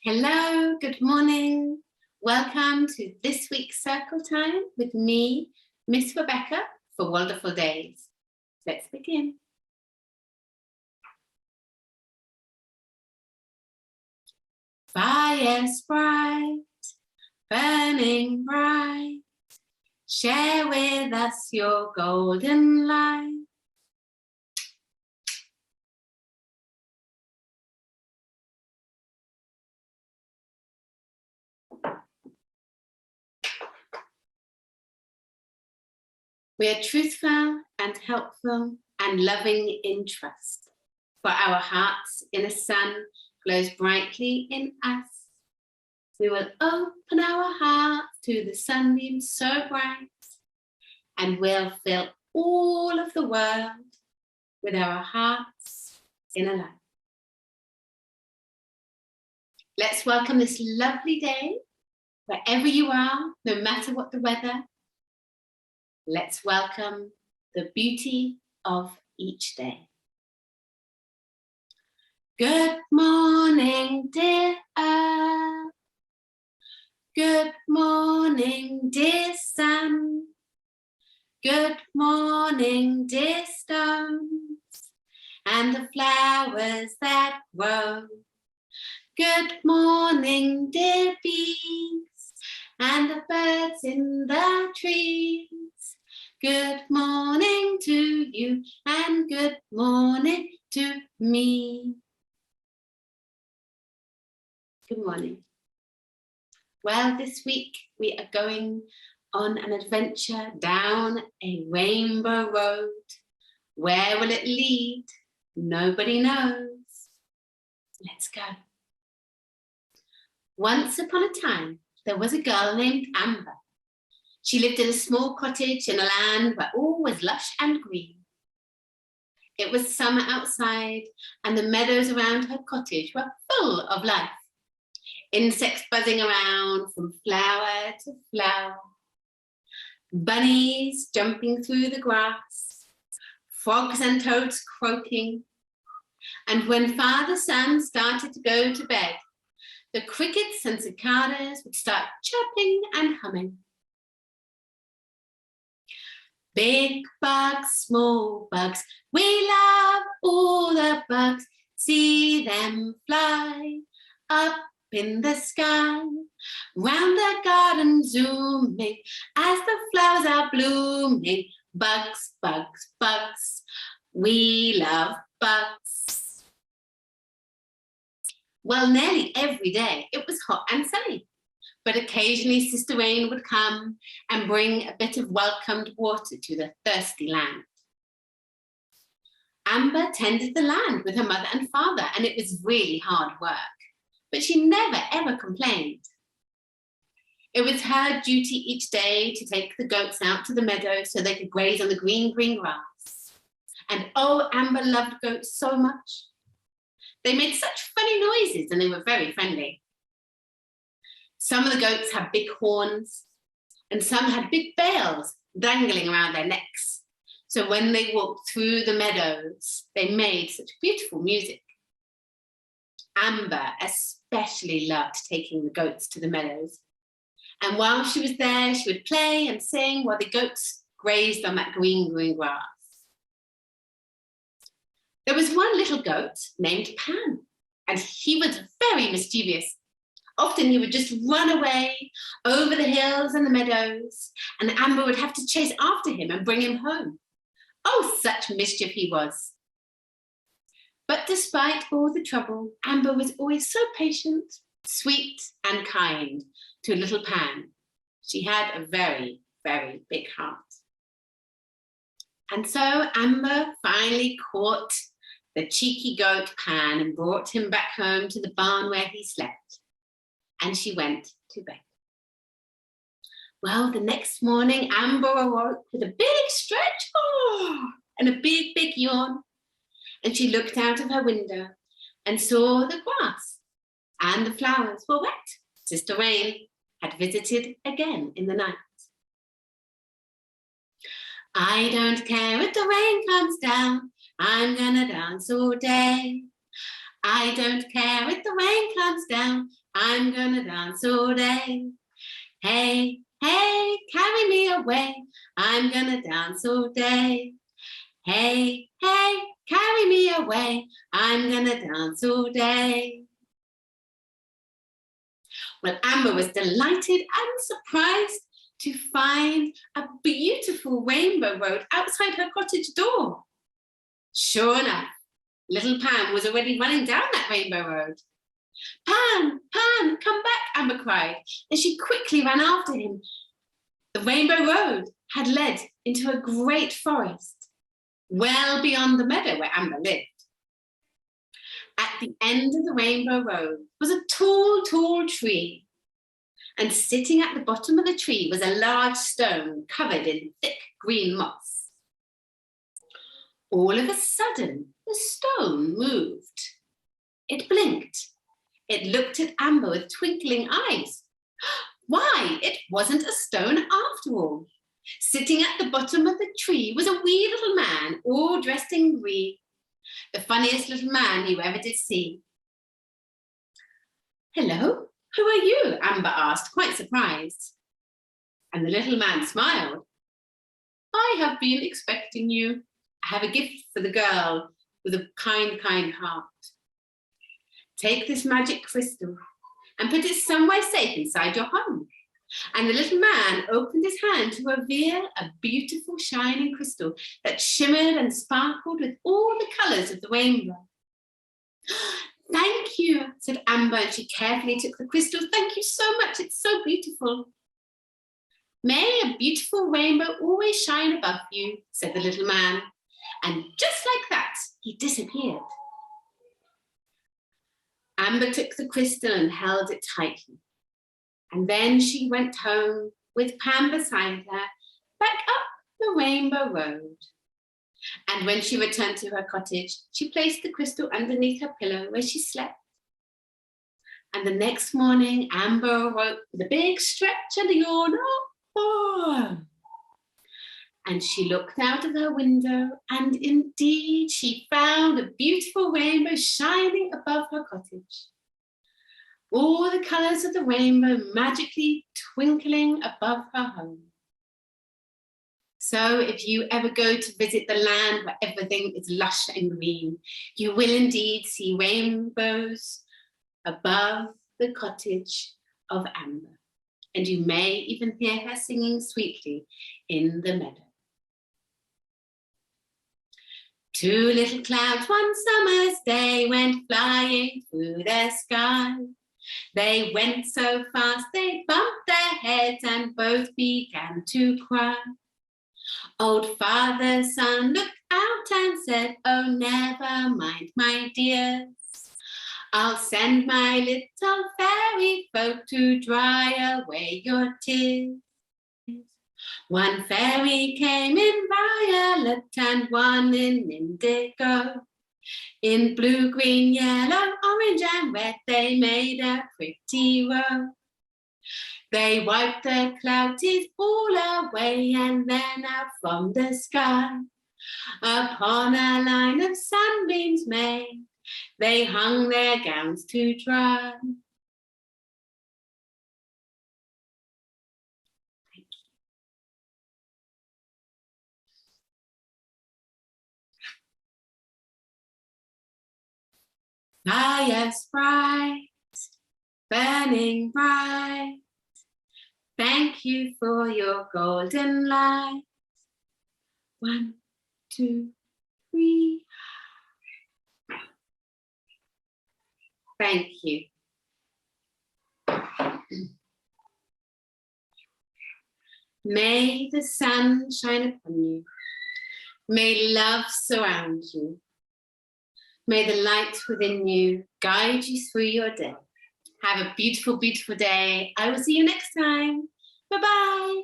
Hello, good morning. Welcome to this week's Circle Time with me, Miss Rebecca, for Waldorful Days. Let's begin. Fires bright, burning bright, share with us your golden light. We are truthful and helpful and loving in trust, for our hearts in the sun glows brightly in us. We will open our hearts to the sunbeams so bright, and we'll fill all of the world with our hearts in a light. Let's welcome this lovely day, wherever you are, no matter what the weather. Let's welcome the beauty of each day. Good morning, dear earth. Good morning, dear sun. Good morning, dear stones, and the flowers that grow. Good morning, dear bees, and the birds in the trees. Good morning to you, and good morning to me. Good morning. Well, this week we are going on an adventure down a rainbow road. Where will it lead? Nobody knows. Let's go. Once upon a time, there was a girl named Amber. She lived in a small cottage in a land where all was lush and green. It was summer outside, and the meadows around her cottage were full of life. Insects buzzing around from flower to flower. Bunnies jumping through the grass. Frogs and toads croaking. And when Father Sun started to go to bed, the crickets and cicadas would start chirping and humming. Big bugs, small bugs, we love all the bugs. See them fly up in the sky, round the garden zooming, as the flowers are blooming. Bugs, bugs, bugs, we love bugs. Well, nearly every day it was hot and sunny, but occasionally Sister Rain would come and bring a bit of welcomed water to the thirsty land. Amber tended the land with her mother and father, and it was really hard work, but she never ever complained. It was her duty each day to take the goats out to the meadow so they could graze on the green, green grass. And oh, Amber loved goats so much. They made such funny noises and they were very friendly. Some of the goats had big horns and some had big bells dangling around their necks. So when they walked through the meadows, they made such beautiful music. Amber especially loved taking the goats to the meadows. And while she was there, she would play and sing while the goats grazed on that green, green grass. There was one little goat named Pan, and he was very mischievous. Often he would just run away over the hills and the meadows, and Amber would have to chase after him and bring him home. Oh, such mischief he was. But despite all the trouble, Amber was always so patient, sweet, and kind to little Pan. She had a very, very big heart. And so Amber finally caught the cheeky goat Pan and brought him back home to the barn where he slept. And she went to bed. Well, the next morning, Amber awoke with a big stretch and a big, big yawn. And she looked out of her window and saw the grass and the flowers were wet. Sister Rain had visited again in the night. I don't care if the rain comes down, I'm gonna dance all day. I don't care if the rain comes down, I'm gonna dance all day. Hey, hey, carry me away. I'm gonna dance all day. Hey, hey, carry me away. I'm gonna dance all day. Well, Amber was delighted and surprised to find a beautiful rainbow road outside her cottage door. Sure enough, little Pam was already running down that rainbow road. Pam, Pam, come back, Amber cried, and she quickly ran after him. The rainbow road had led into a great forest, well beyond the meadow where Amber lived. At the end of the rainbow road was a tall, tall tree, and sitting at the bottom of the tree was a large stone covered in thick green moss. All of a sudden, the stone moved. It blinked. It looked at Amber with twinkling eyes. Why, it wasn't a stone after all. Sitting at the bottom of the tree was a wee little man, all dressed in green. The funniest little man you ever did see. Hello, who are you? Amber asked, quite surprised. And the little man smiled. I have been expecting you. I have a gift for the girl with a kind, kind heart. Take this magic crystal and put it somewhere safe inside your home. And the little man opened his hand to reveal a beautiful shining crystal that shimmered and sparkled with all the colours of the rainbow. Thank you, said Amber, and she carefully took the crystal. Thank you so much, it's so beautiful. May a beautiful rainbow always shine above you, said the little man. And just like that, he disappeared. Amber took the crystal and held it tightly. And then she went home with Pam beside her, back up the rainbow road. And when she returned to her cottage, she placed the crystal underneath her pillow where she slept. And the next morning, Amber awoke with a big stretch and a yawn. Oh. And she looked out of her window, and indeed she found a beautiful rainbow shining above her cottage. All the colours of the rainbow magically twinkling above her home. So if you ever go to visit the land where everything is lush and green, you will indeed see rainbows above the cottage of Amber. And you may even hear her singing sweetly in the meadow. Two little clouds one summer's day went flying through the sky. They went so fast they bumped their heads and both began to cry. Old Father Sun looked out and said, oh, never mind, my dears. I'll send my little fairy folk to dry away your tears. One fairy came in violet and one in indigo. In blue, green, yellow, orange and red they made a pretty row. They wiped the cloudies all away and then out from the sky, upon a line of sunbeams made, they hung their gowns to dry. Fires bright, burning bright, thank you for your golden light. 1, 2, 3. Thank you. May the sun shine upon you. May love surround you. May the light within you guide you through your day. Have a beautiful, beautiful day. I will see you next time. Bye-bye.